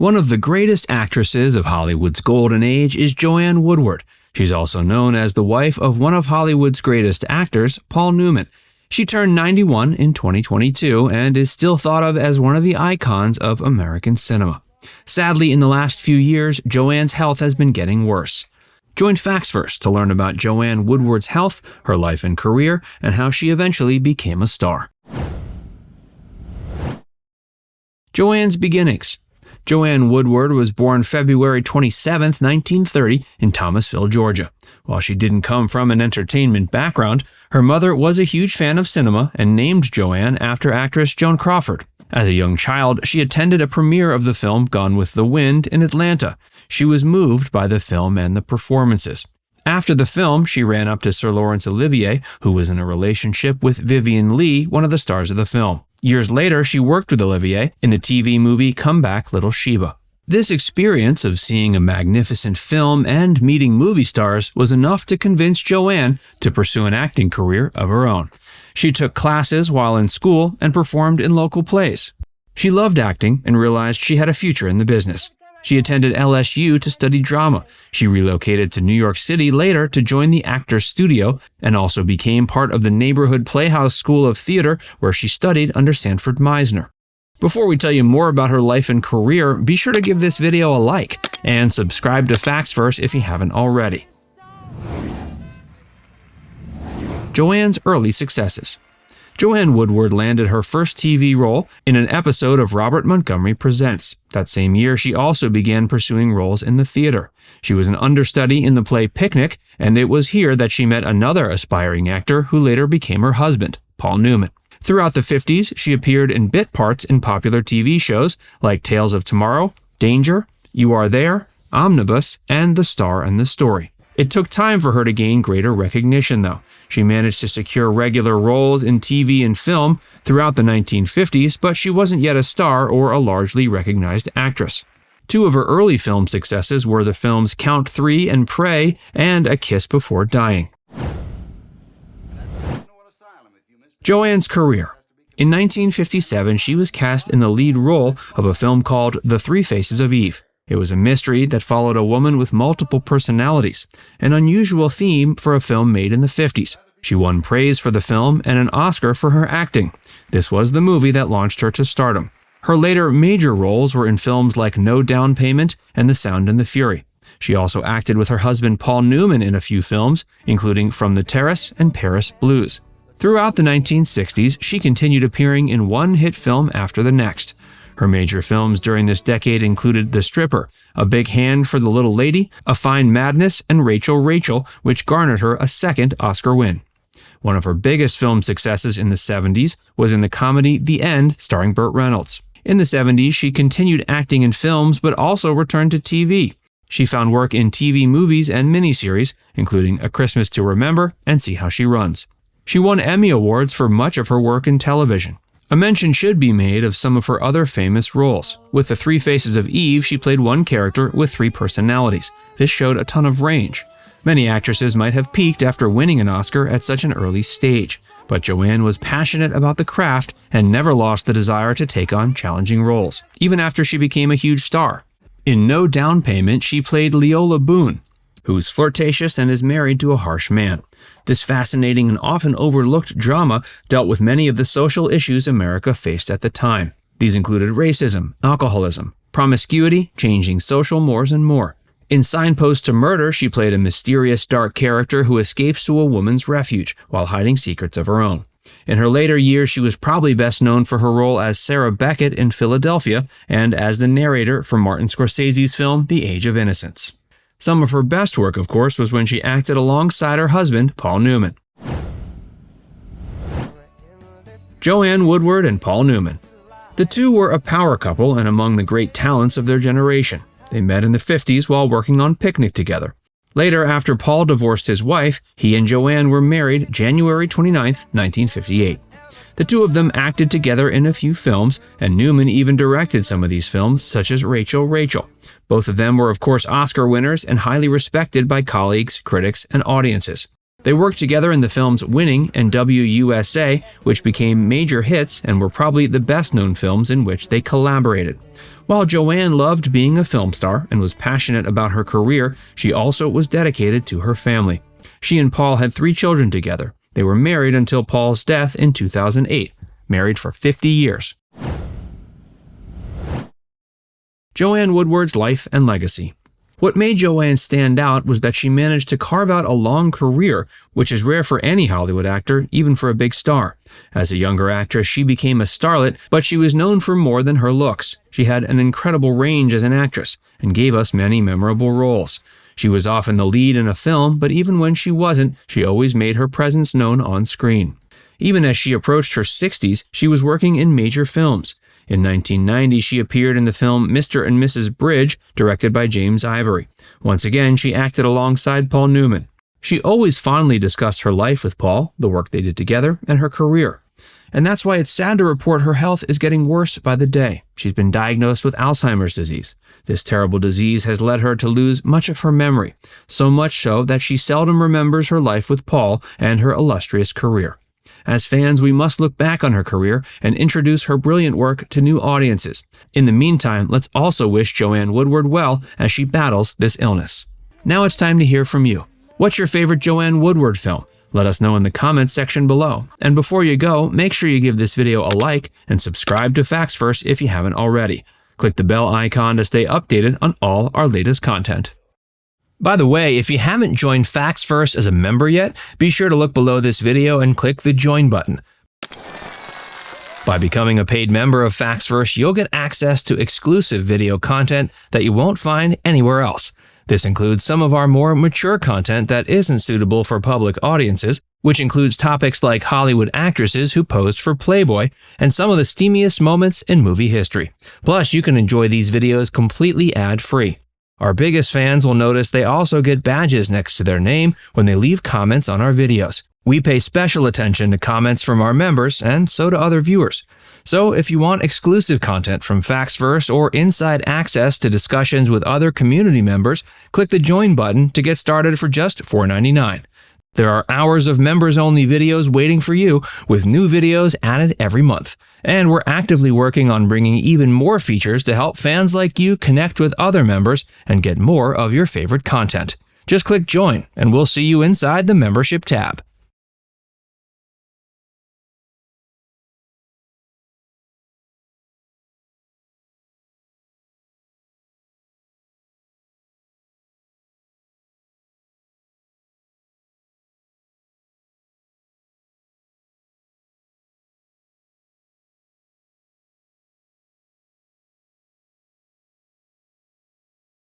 One of the greatest actresses of Hollywood's golden age is Joanne Woodward. She's also known as the wife of one of Hollywood's greatest actors, Paul Newman. She turned 91 in 2022 and is still thought of as one of the icons of American cinema. Sadly, in the last few years, Joanne's health has been getting worse. Join Facts First to learn about Joanne Woodward's health, her life and career, and how she eventually became a star. Joanne's beginnings. Joanne Woodward was born February 27, 1930, in Thomasville, Georgia. While she didn't come from an entertainment background, her mother was a huge fan of cinema and named Joanne after actress Joan Crawford. As a young child, she attended a premiere of the film Gone with the Wind in Atlanta. She was moved by the film and the performances. After the film, she ran up to Sir Laurence Olivier, who was in a relationship with Vivien Leigh, one of the stars of the film. Years later, she worked with Olivier in the TV movie Come Back, Little Sheba. This experience of seeing a magnificent film and meeting movie stars was enough to convince Joanne to pursue an acting career of her own. She took classes while in school and performed in local plays. She loved acting and realized she had a future in the business. She attended LSU to study drama. She relocated to New York City later to join the Actors Studio and also became part of the neighborhood Playhouse School of Theater where she studied under Sanford Meisner. Before we tell you more about her life and career, be sure to give this video a like and subscribe to Facts First if you haven't already. Joanne's early successes. Joanne Woodward landed her first TV role in an episode of Robert Montgomery Presents. That same year, she also began pursuing roles in the theater. She was an understudy in the play Picnic, and it was here that she met another aspiring actor who later became her husband, Paul Newman. Throughout the 50s, she appeared in bit parts in popular TV shows like Tales of Tomorrow, Danger, You Are There, Omnibus, and The Star and the Story. It took time for her to gain greater recognition, though. She managed to secure regular roles in TV and film throughout the 1950s, but she wasn't yet a star or a largely recognized actress. Two of her early film successes were the films Count 3 and Prey and A Kiss Before Dying. Joanne's career. In 1957, she was cast in the lead role of a film called The Three Faces of Eve. It was a mystery that followed a woman with multiple personalities, an unusual theme for a film made in the 50s. She won praise for the film and an Oscar for her acting. This was the movie that launched her to stardom. Her later major roles were in films like No Down Payment and The Sound and the Fury. She also acted with her husband Paul Newman in a few films, including From the Terrace and Paris Blues. Throughout the 1960s, she continued appearing in one hit film after the next. Her major films during this decade included The Stripper, A Big Hand for the Little Lady, A Fine Madness, and Rachel, which garnered her a second Oscar win. One of her biggest film successes in the 70s was in the comedy The End, starring Burt Reynolds. In the 70s, she continued acting in films but also returned to TV. She found work in TV movies and miniseries, including A Christmas to Remember and See How She Runs. She won Emmy Awards for much of her work in television. A mention should be made of some of her other famous roles. With The Three Faces of Eve, she played one character with three personalities. This showed a ton of range. Many actresses might have peaked after winning an Oscar at such an early stage, but Joanne was passionate about the craft and never lost the desire to take on challenging roles, even after she became a huge star. In No Down Payment, she played Leola Boone, who's flirtatious and is married to a harsh man. This fascinating and often overlooked drama dealt with many of the social issues America faced at the time. These included racism, alcoholism, promiscuity, changing social mores, and more. In Signpost to Murder, she played a mysterious, dark character who escapes to a woman's refuge while hiding secrets of her own. In her later years, she was probably best known for her role as Sarah Beckett in Philadelphia and as the narrator for Martin Scorsese's film The Age of Innocence. Some of her best work, of course, was when she acted alongside her husband, Paul Newman. Joanne Woodward and Paul Newman. The two were a power couple and among the great talents of their generation. They met in the 50s while working on Picnic together. Later, after Paul divorced his wife, he and Joanne were married January 29, 1958. The two of them acted together in a few films, and Newman even directed some of these films, such as Rachel. Both of them were, of course, Oscar winners and highly respected by colleagues, critics, and audiences. They worked together in the films Winning and WUSA, which became major hits and were probably the best-known films in which they collaborated. While Joanne loved being a film star and was passionate about her career, she also was dedicated to her family. She and Paul had 3 children together. They were married until Paul's death in 2008, married for 50 years. Joanne Woodward's life and legacy. What made Joanne stand out was that she managed to carve out a long career, which is rare for any Hollywood actor, even for a big star. As a younger actress, she became a starlet, but she was known for more than her looks. She had an incredible range as an actress and gave us many memorable roles. She was often the lead in a film, but even when she wasn't, she always made her presence known on screen. Even as she approached her 60s, she was working in major films. In 1990, she appeared in the film Mr. and Mrs. Bridge, directed by James Ivory. Once again, she acted alongside Paul Newman. She always fondly discussed her life with Paul, the work they did together, and her career. And that's why it's sad to report her health is getting worse by the day. She's been diagnosed with Alzheimer's disease. This terrible disease has led her to lose much of her memory, so much so that she seldom remembers her life with Paul and her illustrious career. As fans, we must look back on her career and introduce her brilliant work to new audiences. In the meantime, let's also wish Joanne Woodward well as she battles this illness. Now it's time to hear from you. What's your favorite Joanne Woodward film? Let us know in the comments section below. And before you go, make sure you give this video a like and subscribe to Facts First if you haven't already. Click the bell icon to stay updated on all our latest content. By the way, if you haven't joined Facts First as a member yet, be sure to look below this video and click the Join button. By becoming a paid member of Facts First, you'll get access to exclusive video content that you won't find anywhere else. This includes some of our more mature content that isn't suitable for public audiences, which includes topics like Hollywood actresses who posed for Playboy and some of the steamiest moments in movie history. Plus, you can enjoy these videos completely ad-free. Our biggest fans will notice they also get badges next to their name when they leave comments on our videos. We pay special attention to comments from our members, and so do other viewers. So if you want exclusive content from Facts First or inside access to discussions with other community members, click the Join button to get started for just $4.99. There are hours of members-only videos waiting for you, with new videos added every month. And we're actively working on bringing even more features to help fans like you connect with other members and get more of your favorite content. Just click Join, and we'll see you inside the membership tab.